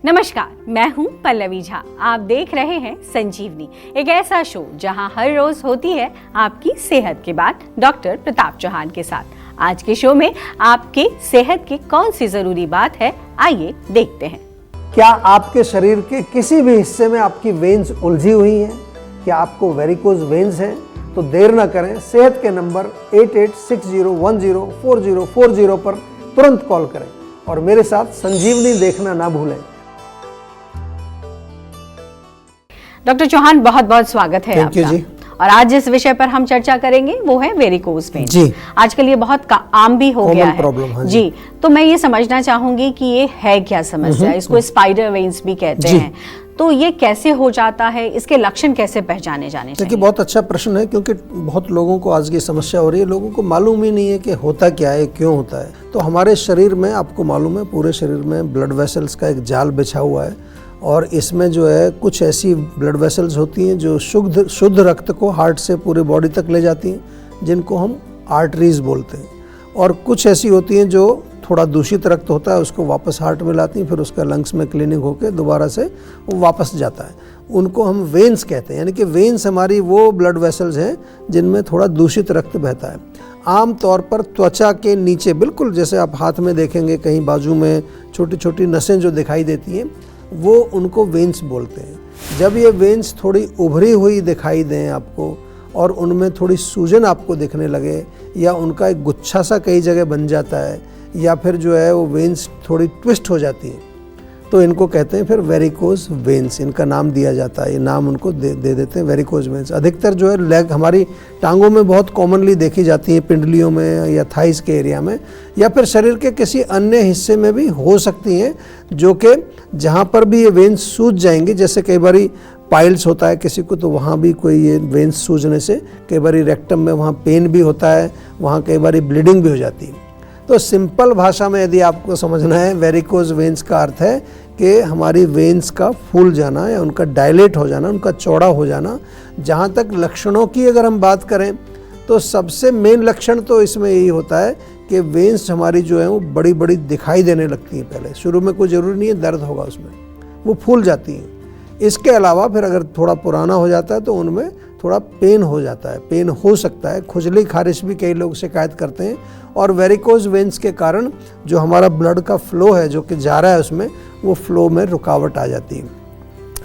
नमस्कार, मैं हूं पल्लवी झा। आप देख रहे हैं संजीवनी, एक ऐसा शो जहां हर रोज होती है आपकी सेहत की बात डॉक्टर प्रताप चौहान के साथ। आज के शो में आपकी सेहत की कौन सी जरूरी बात है, आइए देखते हैं। क्या आपके शरीर के किसी भी हिस्से में आपकी वेन्स उलझी हुई हैं? क्या आपको वेरिकोज वेन्स हैं? तो देर न करें, सेहत के नंबर 8860104040 पर तुरंत कॉल करें और मेरे साथ संजीवनी देखना ना भूलें। डॉक्टर चौहान, बहुत बहुत स्वागत है आपका जी। और आज जिस विषय पर हम चर्चा करेंगे वो है वेरिकोज वेन्स। जी। आजकल ये बहुत आम भी हो गया है। प्रॉब्लम, हाँ जी। तो मैं ये समझना चाहूंगी कि ये है क्या समस्या। इसको स्पाइडर वेन्स भी कहते हैं। तो ये कैसे हो जाता है, इसके लक्षण कैसे पहचाने जाने चाहिए? देखिए, बहुत अच्छा प्रश्न है क्योंकि बहुत लोगों को आज की समस्या हो रही है। लोगों को मालूम ही नहीं है कि होता क्या है, क्यों होता है। तो हमारे शरीर में, आपको मालूम है, पूरे शरीर में ब्लड वेसल्स का एक जाल बिछा हुआ है और इसमें जो है कुछ ऐसी ब्लड वेसल्स होती हैं जो शुद्ध रक्त को हार्ट से पूरे बॉडी तक ले जाती हैं, जिनको हम आर्टरीज बोलते हैं। और कुछ ऐसी होती हैं जो थोड़ा दूषित रक्त होता है, उसको वापस हार्ट में लाती हैं, फिर उसका लंग्स में क्लीनिंग होकर दोबारा से वो वापस जाता है। उनको हम वेन्स कहते हैं। यानी कि वेन्स हमारी वो ब्लड वेसल्स हैं जिनमें थोड़ा दूषित रक्त बहता है। आम तौर पर त्वचा के नीचे, बिल्कुल जैसे आप हाथ में देखेंगे, कहीं बाजू में छोटी छोटी नसें जो दिखाई देती हैं, वो उनको वेन्स बोलते हैं। जब ये वेन्स थोड़ी उभरी हुई दिखाई दें आपको और उनमें थोड़ी सूजन आपको दिखने लगे, या उनका एक गुच्छा सा कई जगह बन जाता है, या फिर जो है वो वेन्स थोड़ी ट्विस्ट हो जाती हैं, तो इनको कहते हैं फिर वेरिकोज वेन्स। इनका नाम दिया जाता है, ये नाम उनको दे देते हैं वेरिकोज वेन्स। अधिकतर जो है लेग, हमारी टांगों में बहुत कॉमनली देखी जाती हैं, पिंडलियों में या थाइस के एरिया में, या फिर शरीर के किसी अन्य हिस्से में भी हो सकती हैं, जो कि जहाँ पर भी ये वेन्स सूज जाएंगे, जैसे कई बारी पाइल्स होता है किसी को, तो वहाँ भी कोई ये वेन्स सूजने से कई बारी रेक्टम में वहाँ पेन भी होता है, वहाँ कई बारी ब्लीडिंग भी हो जाती है। तो सिंपल भाषा में यदि आपको समझना है, वेरिकोज वेन्स का अर्थ है कि हमारी वेन्स का फूल जाना या उनका डायलेट हो जाना, उनका चौड़ा हो जाना। जहाँ तक लक्षणों की अगर हम बात करें तो सबसे मेन लक्षण तो इसमें यही होता है कि वेन्स हमारी जो है वो बड़ी बड़ी दिखाई देने लगती हैं। पहले शुरू में कोई ज़रूरी नहीं है दर्द होगा उसमें, वो फूल जाती हैं। इसके अलावा फिर अगर थोड़ा पुराना हो जाता है तो उनमें थोड़ा पेन हो जाता है, पेन हो सकता है, खुजली खारिश भी कई लोग शिकायत करते हैं। और वेरिकोज वेन्स के कारण जो हमारा ब्लड का फ्लो है जो कि जा रहा है उसमें, वो फ्लो में रुकावट आ जाती है।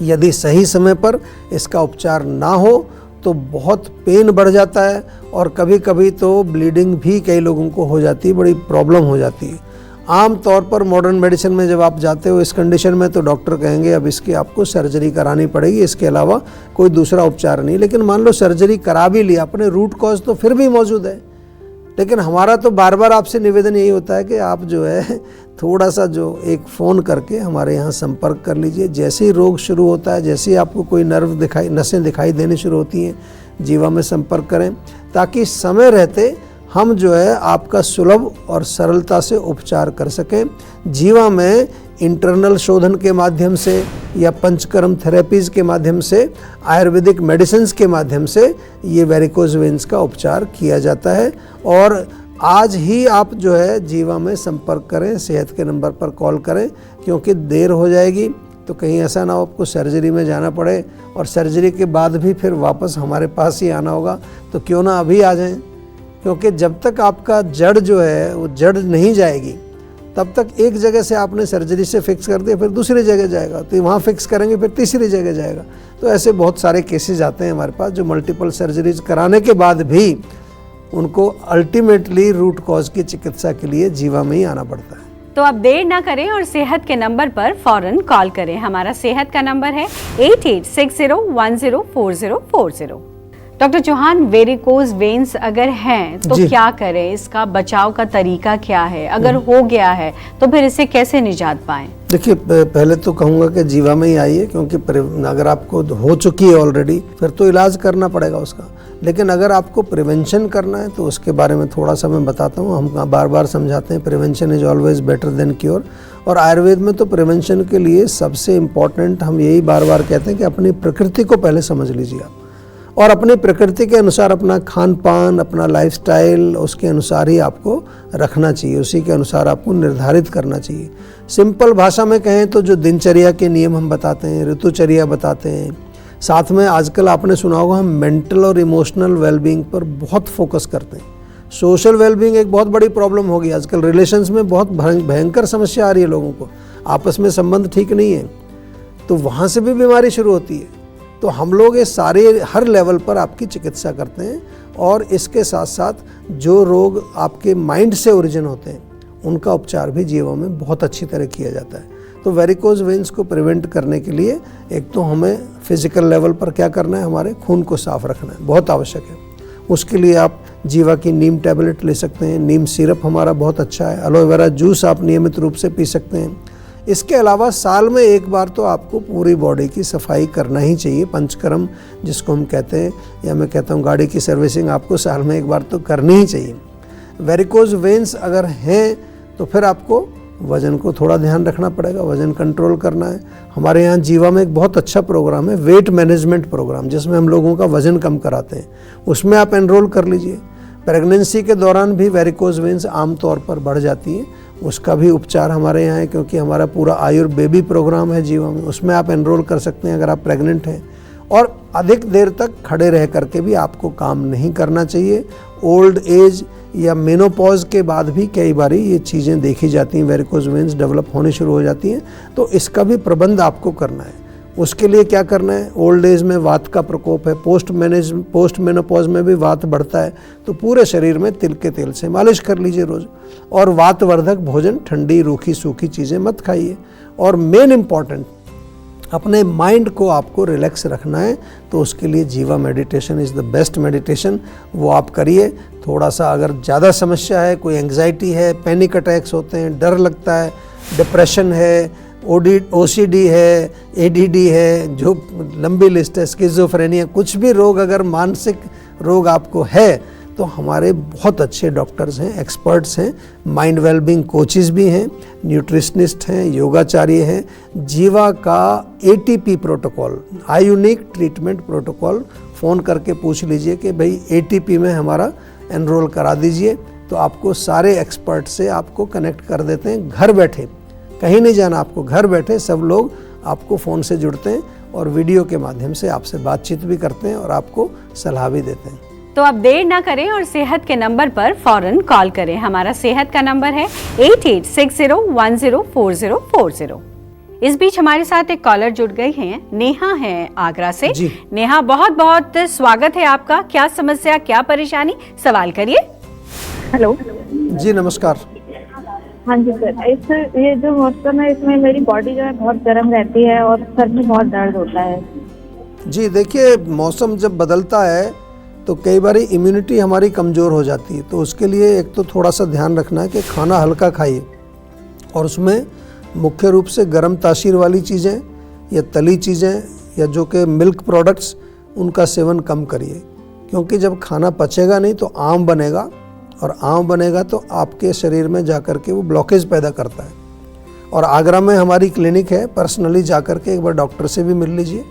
यदि सही समय पर इसका उपचार ना हो तो बहुत पेन बढ़ जाता है और कभी कभी तो ब्लीडिंग भी कई लोगों को हो जाती है, बड़ी प्रॉब्लम हो जाती है। आम तौर पर मॉडर्न मेडिसिन में जब आप जाते हो इस कंडीशन में, तो डॉक्टर कहेंगे अब इसकी आपको सर्जरी करानी पड़ेगी, इसके अलावा कोई दूसरा उपचार नहीं। लेकिन मान लो सर्जरी करा भी लिया, अपने रूट कॉज तो फिर भी मौजूद है। लेकिन हमारा तो बार बार आपसे निवेदन यही होता है कि आप जो है थोड़ा सा जो एक फ़ोन करके हमारे यहाँ संपर्क कर लीजिए। जैसे ही रोग शुरू होता है, जैसे ही आपको कोई नसें दिखाई देनी शुरू होती हैं, जीवा में संपर्क करें, ताकि समय रहते हम जो है आपका सुलभ और सरलता से उपचार कर सकें। जीवा में इंटरनल शोधन के माध्यम से या पंचकर्म थेरेपीज़ के माध्यम से, आयुर्वेदिक मेडिसिन्स के माध्यम से ये वेरिकोज वेन्स का उपचार किया जाता है। और आज ही आप जो है जीवा में संपर्क करें, सेहत के नंबर पर कॉल करें, क्योंकि देर हो जाएगी तो कहीं ऐसा ना हो आपको सर्जरी में जाना पड़े और सर्जरी के बाद भी फिर वापस हमारे पास ही आना होगा। तो क्यों ना अभी आ जाएं, क्योंकि जब तक आपका जड़ जो है वो जड़ नहीं जाएगी तब तक एक जगह से आपने सर्जरी से फिक्स कर दिया, फिर दूसरी जगह जाएगा, तो वहाँ फिक्स करेंगे, फिर तीसरी जगह जाएगा। तो ऐसे बहुत सारे केसेस आते हैं हमारे पास जो मल्टीपल सर्जरीज कराने के बाद भी उनको अल्टीमेटली रूट कॉज की चिकित्सा के लिए जीवा में ही आना पड़ता है। तो अब देर ना करें और सेहत के नंबर पर फौरन कॉल करें। हमारा सेहत का नंबर है 8860104040। डॉक्टर चौहान, वेरिकोज वेन्स अगर हैं तो क्या करें? इसका बचाव का तरीका क्या है? अगर हो गया है तो फिर इससे कैसे निजात पाएं? देखिए, पहले तो कहूँगा कि जीवा में ही आइए, क्योंकि अगर आपको हो चुकी है ऑलरेडी फिर तो इलाज करना पड़ेगा उसका। लेकिन अगर आपको प्रिवेंशन करना है तो उसके बारे में थोड़ा सा मैं बताता हूँ। हम बार बार समझाते हैं prevention is always better than cure. और आयुर्वेद में तो प्रिवेंशन के लिए सबसे इम्पॉर्टेंट हम यही बार बार कहते हैं कि अपनी प्रकृति को पहले समझ लीजिए आप। और अपनी प्रकृति के अनुसार अपना खान पान, अपना लाइफस्टाइल उसके अनुसार ही आपको रखना चाहिए, उसी के अनुसार आपको निर्धारित करना चाहिए। सिंपल भाषा में कहें तो जो दिनचर्या के नियम हम बताते हैं, ऋतुचर्या बताते हैं, साथ में आजकल आपने सुना होगा हम मेंटल और इमोशनल वेलबींग पर बहुत फोकस करते हैं। सोशल वेलबींग एक बहुत बड़ी प्रॉब्लम होगी आजकल, रिलेशंस में बहुत भयंकर समस्या आ रही है, लोगों को आपस में संबंध ठीक नहीं है, तो वहाँ से भी बीमारी शुरू होती है। तो हम लोग ये सारे हर लेवल पर आपकी चिकित्सा करते हैं, और इसके साथ साथ जो रोग आपके माइंड से ओरिजिन होते हैं उनका उपचार भी जीवा में बहुत अच्छी तरह किया जाता है। तो वेरिकोज वेन्स को प्रिवेंट करने के लिए एक तो हमें फिजिकल लेवल पर क्या करना है, हमारे खून को साफ रखना है, बहुत आवश्यक है। उसके लिए आप जीवा की नीम टैबलेट ले सकते हैं, नीम सिरप हमारा बहुत अच्छा है, एलोवेरा जूस आप नियमित रूप से पी सकते हैं। इसके अलावा साल में एक बार तो आपको पूरी बॉडी की सफाई करना ही चाहिए, पंचकर्म जिसको हम कहते हैं, या मैं कहता हूँ गाड़ी की सर्विसिंग आपको साल में एक बार तो करनी ही चाहिए। वेरिकोज वेन्स अगर हैं तो फिर आपको वज़न को थोड़ा ध्यान रखना पड़ेगा, वज़न कंट्रोल करना है। हमारे यहाँ जीवा में एक बहुत अच्छा प्रोग्राम है, वेट मैनेजमेंट प्रोग्राम, जिसमें हम लोगों का वज़न कम कराते हैं, उसमें आप एनरोल कर लीजिए। प्रेगनेंसी के दौरान भी वेरिकोज वेन्स आमतौर पर बढ़ जाती हैं, उसका भी उपचार हमारे यहाँ है, क्योंकि हमारा पूरा आयुर्बेबी प्रोग्राम है जीवा में, उसमें आप एनरोल कर सकते हैं अगर आप प्रेग्नेंट हैं। और अधिक देर तक खड़े रह करके भी आपको काम नहीं करना चाहिए। ओल्ड एज या मेनोपॉज के बाद भी कई बार ये चीज़ें देखी जाती हैं, वेरिकोज वेन्स डेवलप होनी शुरू हो जाती हैं, तो इसका भी प्रबंध आपको करना है। उसके लिए क्या करना है, ओल्ड एज में वात का प्रकोप है, पोस्ट मेनोपॉज में भी वात बढ़ता है, तो पूरे शरीर में तिल के तेल से मालिश कर लीजिए रोज़। और वातवर्धक भोजन, ठंडी रूखी सूखी चीज़ें मत खाइए। और मेन इम्पॉर्टेंट, अपने माइंड को आपको रिलैक्स रखना है, तो उसके लिए जीवा meditation is the best meditation, वो आप करिए। थोड़ा सा अगर ज़्यादा समस्या है, कोई एंग्जाइटी है, पैनिक अटैक्स होते हैं, डर लगता है, डिप्रेशन है, OCD है, ADD है, जो लंबी लिस्ट है, स्किज़ोफ्रेनिया, कुछ भी रोग अगर मानसिक रोग आपको है तो हमारे बहुत अच्छे डॉक्टर्स हैं, एक्सपर्ट्स हैं, माइंड वेलबींग कोचेस भी हैं, न्यूट्रिशनिस्ट हैं, योगाचार्य हैं। जीवा का ATP protocol, ionic treatment protocol, phone करके पूछ लीजिए कि भाई ATP में हमारा एनरोल करा दीजिए, तो आपको सारे एक्सपर्ट से आपको कनेक्ट कर देते हैं। घर बैठे, कहीं नहीं जाना आपको, घर बैठे सब लोग आपको फ़ोन से जुड़ते हैं और वीडियो के माध्यम से आपसे बातचीत भी करते हैं और आपको सलाह भी देते हैं। तो अब देर ना करें और सेहत के नंबर पर फौरन कॉल करें। हमारा सेहत का नंबर है 8860104040। इस बीच हमारे साथ एक कॉलर जुड़ गई हैं, नेहा है आगरा से। नेहा, बहुत बहुत स्वागत है आपका। क्या समस्या, क्या परेशानी, सवाल करिए। हेलो जी नमस्कार। हाँ जी सर, ये जो मौसम है इसमें मेरी बॉडी जो है बहुत गर्म रहती है और सर में बहुत दर्द होता है। जी देखिए, मौसम जब बदलता है तो कई बार इम्यूनिटी हमारी कमज़ोर हो जाती है, तो उसके लिए एक तो थोड़ा सा ध्यान रखना है कि खाना हल्का खाइए, और उसमें मुख्य रूप से गर्म तासीर वाली चीज़ें या तली चीज़ें या जो कि मिल्क प्रोडक्ट्स, उनका सेवन कम करिए, क्योंकि जब खाना पचेगा नहीं तो आम बनेगा, और आम बनेगा तो आपके शरीर में जाकर के वो ब्लॉकेज पैदा करता है। और आगरा में हमारी क्लिनिक है, पर्सनली जाकर के एक बार डॉक्टर से भी मिल लीजिए,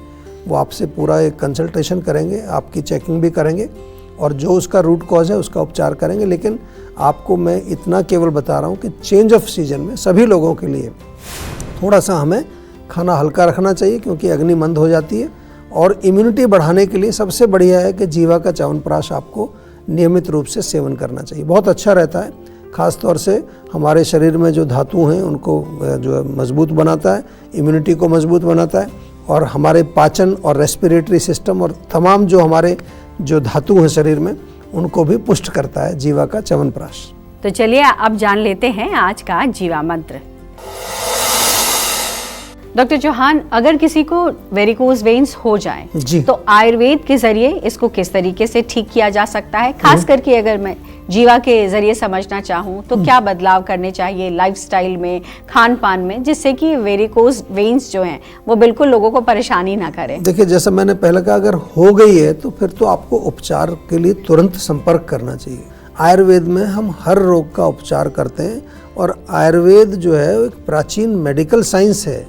वो आपसे पूरा एक कंसल्टेशन करेंगे, आपकी चेकिंग भी करेंगे और जो उसका रूट कॉज है उसका उपचार करेंगे। लेकिन आपको मैं इतना केवल बता रहा हूँ कि चेंज ऑफ सीजन में सभी लोगों के लिए थोड़ा सा हमें खाना हल्का रखना चाहिए, क्योंकि अग्नि मंद हो जाती है। और इम्यूनिटी बढ़ाने के लिए सबसे बढ़िया है कि जीवा का च्यवनप्राश आपको नियमित रूप से सेवन करना चाहिए, बहुत अच्छा रहता है। ख़ास तौर से हमारे शरीर में जो धातु हैं उनको जो मजबूत बनाता है, इम्यूनिटी को मजबूत बनाता है, और हमारे पाचन और रेस्पिरेटरी सिस्टम और तमाम जो हमारे जो धातु हैं शरीर में उनको भी पुष्ट करता है जीवा का च्यवनप्राश। तो चलिए अब जान लेते हैं आज का जीवा मंत्र। डॉक्टर चौहान, अगर किसी को वेरिकोज वेन्स हो जाए तो आयुर्वेद के जरिए इसको किस तरीके से ठीक किया जा सकता है? खास करके अगर मैं जीवा के जरिए समझना चाहूँ तो क्या बदलाव करने चाहिए लाइफस्टाइल में, खान पान में, जिससे कि वेरिकोज वेन्स जो हैं वो बिल्कुल लोगों को परेशानी ना करें? देखिए, जैसा मैंने पहले कहा, अगर हो गई है तो फिर तो आपको उपचार के लिए तुरंत संपर्क करना चाहिए। आयुर्वेद में हम हर रोग का उपचार करते हैं, और आयुर्वेद जो है एक प्राचीन मेडिकल साइंस है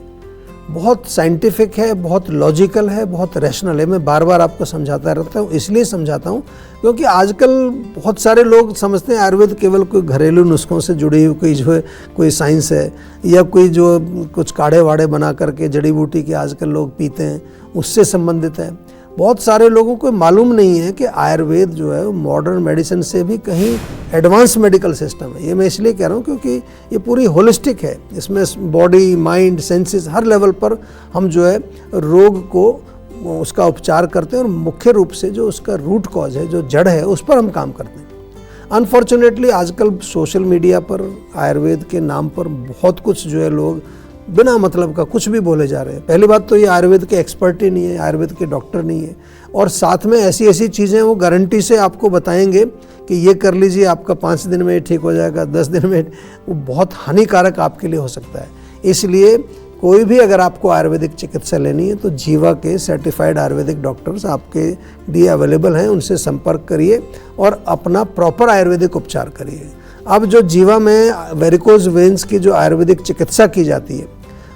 बहुत साइंटिफिक है, बहुत लॉजिकल है, बहुत रैशनल है। मैं बार बार आपको समझाता रहता हूँ, इसलिए समझाता हूँ क्योंकि आजकल बहुत सारे लोग समझते हैं आयुर्वेद केवल कोई घरेलू नुस्खों से जुड़ी हुई कोई जो है कोई साइंस है, या कोई जो कुछ काढ़े वाढ़े बना करके जड़ी बूटी के आजकल लोग पीते हैं उससे संबंधित है। बहुत सारे लोगों को मालूम नहीं है कि आयुर्वेद जो है मॉडर्न मेडिसिन से भी कहीं एडवांस मेडिकल सिस्टम है। ये मैं इसलिए कह रहा हूँ क्योंकि ये पूरी होलिस्टिक है, इसमें बॉडी, माइंड, सेंसेस हर लेवल पर हम जो है रोग को उसका उपचार करते हैं और मुख्य रूप से जो उसका रूट कॉज है, जो जड़ है, उस पर हम काम करते हैं। अनफॉर्चुनेटली आजकल सोशल मीडिया पर आयुर्वेद के नाम पर बहुत कुछ जो है लोग बिना मतलब का कुछ भी बोले जा रहे हैं। पहली बात तो ये आयुर्वेद के एक्सपर्ट ही नहीं है, आयुर्वेद के डॉक्टर नहीं है, और साथ में ऐसी ऐसी चीज़ें वो गारंटी से आपको बताएंगे कि ये कर लीजिए आपका 5 दिन में ठीक हो जाएगा, 10 दिन में, वो बहुत हानिकारक आपके लिए हो सकता है। इसलिए कोई भी अगर आपको आयुर्वेदिक चिकित्सा लेनी है तो जीवा के सर्टिफाइड आयुर्वेदिक डॉक्टर्स आपके लिए अवेलेबल हैं, उनसे संपर्क करिए और अपना प्रॉपर आयुर्वेदिक उपचार करिए। अब जो जीवा में वेरिकोज वेन्स की जो आयुर्वेदिक चिकित्सा की जाती है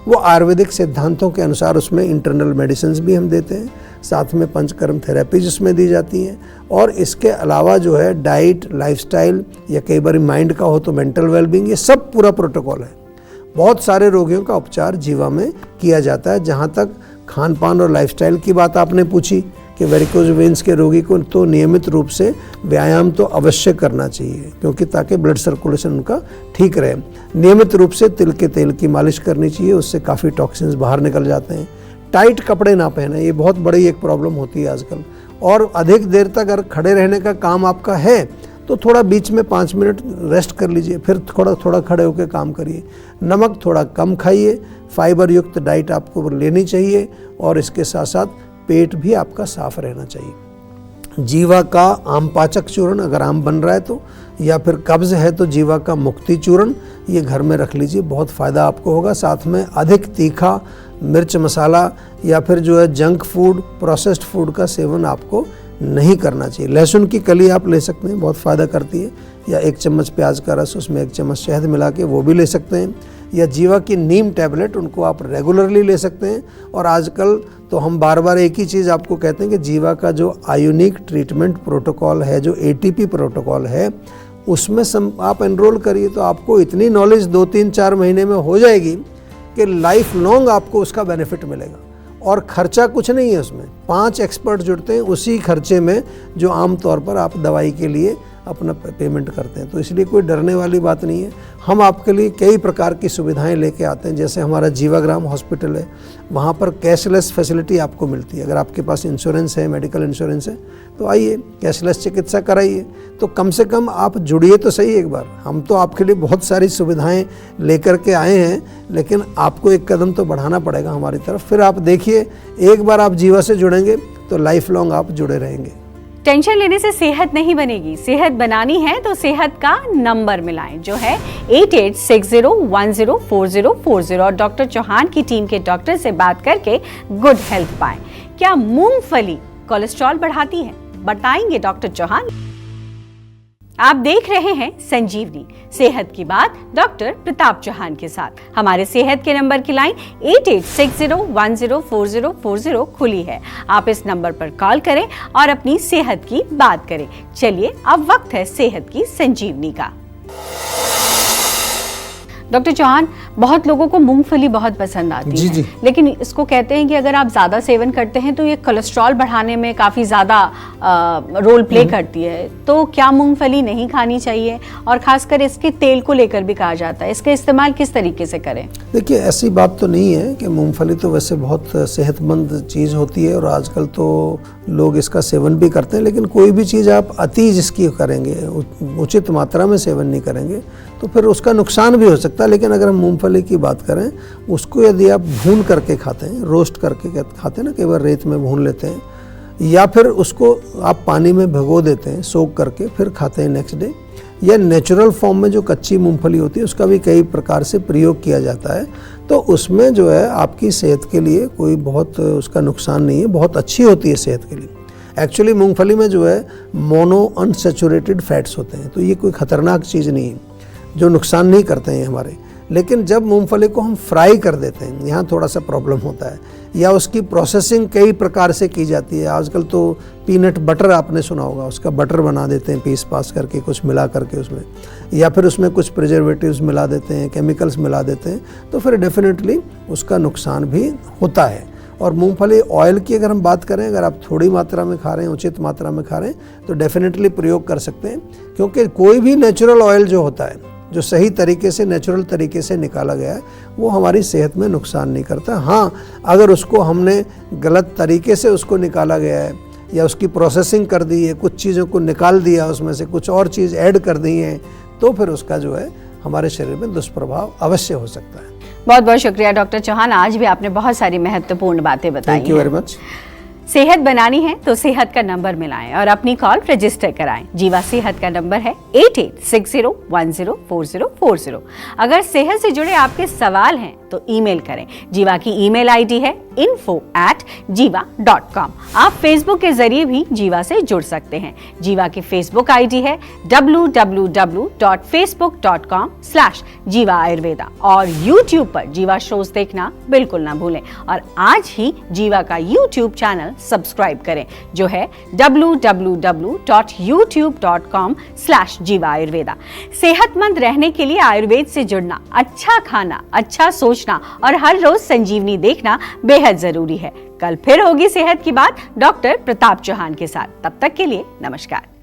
वो आयुर्वेदिक सिद्धांतों के अनुसार उसमें इंटरनल मेडिसिन भी हम देते हैं, साथ में पंचकर्म थेरेपीज उसमें दी जाती हैं, और इसके अलावा जो है डाइट, लाइफस्टाइल, या कई बार माइंड का हो तो मेंटल वेलबींग, ये सब पूरा प्रोटोकॉल है। बहुत सारे रोगियों का उपचार जीवा में किया जाता है। जहाँ तक खान पान और लाइफस्टाइल की बात आपने पूछी कि वेरिकोज वेन्स के रोगी को तो नियमित रूप से व्यायाम तो अवश्य करना चाहिए, क्योंकि ताकि ब्लड सर्कुलेशन उनका ठीक रहे। नियमित रूप से तिल के तेल की मालिश करनी चाहिए, उससे काफ़ी टॉक्सिन्स बाहर निकल जाते हैं। टाइट कपड़े ना पहने, ये बहुत बड़ी एक प्रॉब्लम होती है आजकल। और अधिक देर तक अगर खड़े रहने का काम आपका है तो थोड़ा बीच में 5 मिनट रेस्ट कर लीजिए, फिर थोड़ा थोड़ा खड़े होकर काम करिए। नमक थोड़ा कम खाइए, फाइबर युक्त डाइट आपको लेनी चाहिए, और इसके साथ साथ पेट भी आपका साफ रहना चाहिए। जीवा का आम पाचक चूर्ण अगर आम बन रहा है तो, या फिर कब्ज है तो जीवा का मुक्ति चूर्ण ये घर में रख लीजिए, बहुत फ़ायदा आपको होगा। साथ में अधिक तीखा मिर्च मसाला या फिर जो है जंक फूड, प्रोसेस्ड फूड का सेवन आपको नहीं करना चाहिए। लहसुन की कली आप ले सकते हैं, बहुत फ़ायदा करती है, या 1 चम्मच प्याज का रस, उसमें 1 चम्मच शहद मिला के वो भी ले सकते हैं, या जीवा की नीम टैबलेट उनको आप रेगुलरली ले सकते हैं। और आजकल तो हम बार बार एक ही चीज़ आपको कहते हैं कि जीवा का जो आयुनिक ट्रीटमेंट प्रोटोकॉल है, जो ATP प्रोटोकॉल है, उसमें आप एनरोल करिए तो आपको इतनी नॉलेज 2, 3, 4 महीने में हो जाएगी कि लाइफ लॉन्ग आपको उसका बेनिफिट मिलेगा। और खर्चा कुछ नहीं है उसमें, 5 एक्सपर्ट जुड़ते हैं उसी खर्चे में जो आम तौर पर आप दवाई के लिए अपना पेमेंट करते हैं। तो इसलिए कोई डरने वाली बात नहीं है। हम आपके लिए कई प्रकार की सुविधाएं लेके आते हैं, जैसे हमारा जीवाग्राम हॉस्पिटल है, वहाँ पर कैशलेस फैसिलिटी आपको मिलती है। अगर आपके पास इंश्योरेंस है, मेडिकल इंश्योरेंस है, तो आइए कैशलेस चिकित्सा कराइए। तो कम से कम आप जुड़िए तो सही एक बार। हम तो आपके लिए बहुत सारी सुविधाएं लेकर के आए हैं, लेकिन आपको एक कदम तो बढ़ाना पड़ेगा हमारी तरफ। फिर आप देखिए, एक बार आप जीवा से जुड़ेंगे तो लाइफ लॉन्ग आप जुड़े रहेंगे। टेंशन लेने से सेहत नहीं बनेगी, सेहत बनानी है तो सेहत का नंबर मिलाएं, जो है 8860104040, और डॉक्टर चौहान की टीम के डॉक्टर से बात करके गुड हेल्थ पाएं। क्या मूंगफली कोलेस्ट्रॉल बढ़ाती है? बताएंगे डॉक्टर चौहान। आप देख रहे हैं संजीवनी, सेहत की बात डॉक्टर प्रताप चौहान के साथ। हमारे सेहत के नंबर की लाइन 8860104040 खुली है। आप इस नंबर पर कॉल करें और अपनी सेहत की बात करें। चलिए अब वक्त है सेहत की संजीवनी का। डॉक्टर चौहान, बहुत लोगों को मूंगफली बहुत पसंद आती है, लेकिन इसको कहते हैं कि अगर आप ज़्यादा सेवन करते हैं तो ये कोलेस्ट्रॉल बढ़ाने में काफ़ी ज़्यादा रोल प्ले करती है। तो क्या मूंगफली नहीं खानी चाहिए? और ख़ासकर इसके तेल को लेकर भी कहा जाता है, इसका इस्तेमाल किस तरीके से करें? देखिए, ऐसी बात तो नहीं है कि मूंगफली तो वैसे बहुत सेहतमंद चीज़ होती है और आजकल तो लोग इसका सेवन भी करते हैं, लेकिन कोई भी चीज़ आप अति जिसकी करेंगे, उचित मात्रा में सेवन नहीं करेंगे तो फिर उसका नुकसान भी हो सकता है। लेकिन अगर हम मूंगफली की बात करें, उसको यदि आप भून करके खाते हैं, रोस्ट करके खाते हैं ना, कई बार रेत में भून लेते हैं, या फिर उसको आप पानी में भिगो देते हैं सोक करके, फिर खाते हैं नेक्स्ट डे, या नेचुरल फॉर्म में जो कच्ची मूंगफली होती है उसका भी कई प्रकार से प्रयोग किया जाता है, तो उसमें जो है आपकी सेहत के लिए कोई बहुत उसका नुकसान नहीं है, बहुत अच्छी होती है सेहत के लिए। एक्चुअली मूंगफली में जो है मोनो अनसैचुरेटेड फैट्स होते हैं, तो ये कोई ख़तरनाक चीज़ नहीं है, जो नुकसान नहीं करते हैं हमारे। लेकिन जब मूंगफली को हम फ्राई कर देते हैं, यहाँ थोड़ा सा प्रॉब्लम होता है, या उसकी प्रोसेसिंग कई प्रकार से की जाती है। आजकल तो पीनट बटर आपने सुना होगा, उसका बटर बना देते हैं पीस पास करके, कुछ मिला करके उसमें, या फिर उसमें कुछ प्रिजर्वेटिव्स मिला देते हैं, केमिकल्स मिला देते हैं, तो फिर डेफिनेटली उसका नुकसान भी होता है। और मूंगफली ऑयल की अगर हम बात करें, अगर आप थोड़ी मात्रा में खा रहे हैं, उचित मात्रा में खा रहे हैं, तो डेफिनेटली प्रयोग कर सकते हैं, क्योंकि कोई भी नेचुरल ऑयल जो होता है, जो सही तरीके से नेचुरल तरीके से निकाला गया है, वो हमारी सेहत में नुकसान नहीं करता। हाँ, अगर उसको हमने गलत तरीके से उसको निकाला गया है, या उसकी प्रोसेसिंग कर दी है, कुछ चीज़ों को निकाल दिया, उसमें से कुछ और चीज़ ऐड कर दी है, तो फिर उसका जो है हमारे शरीर में दुष्प्रभाव अवश्य हो सकता है। बहुत बहुत शुक्रिया डॉक्टर चौहान, आज भी आपने बहुत सारी महत्वपूर्ण बातें बताई। Thank you very much. सेहत बनानी है तो सेहत का नंबर मिलाएं और अपनी कॉल रजिस्टर कराएं। जीवा सेहत का नंबर है 8860104040। अगर सेहत से जुड़े आपके सवाल हैं तो ईमेल करें। जीवा की ईमेल आईडी है info@jiva.com। आप फेसबुक के जरिए भी जीवा से जुड़ सकते हैं। जीवा की फेसबुक आईडी है www.facebook.com/जीवा आयुर्वेदा, और यूट्यूब पर जीवा शोज देखना बिल्कुल ना भूलें। और आज ही जीवा का यूट्यूब चैनल सब्सक्राइब करें, जो है www.youtube.com/जीवा आयुर्वेदा। सेहतमंद रहने के लिए आयुर्वेद से जुड़ना, अच्छा खाना, अच्छा सोचना और हर रोज संजीवनी देखना बेहद जरूरी है। कल फिर होगी सेहत की बात डॉक्टर प्रताप चौहान के साथ। तब तक के लिए नमस्कार।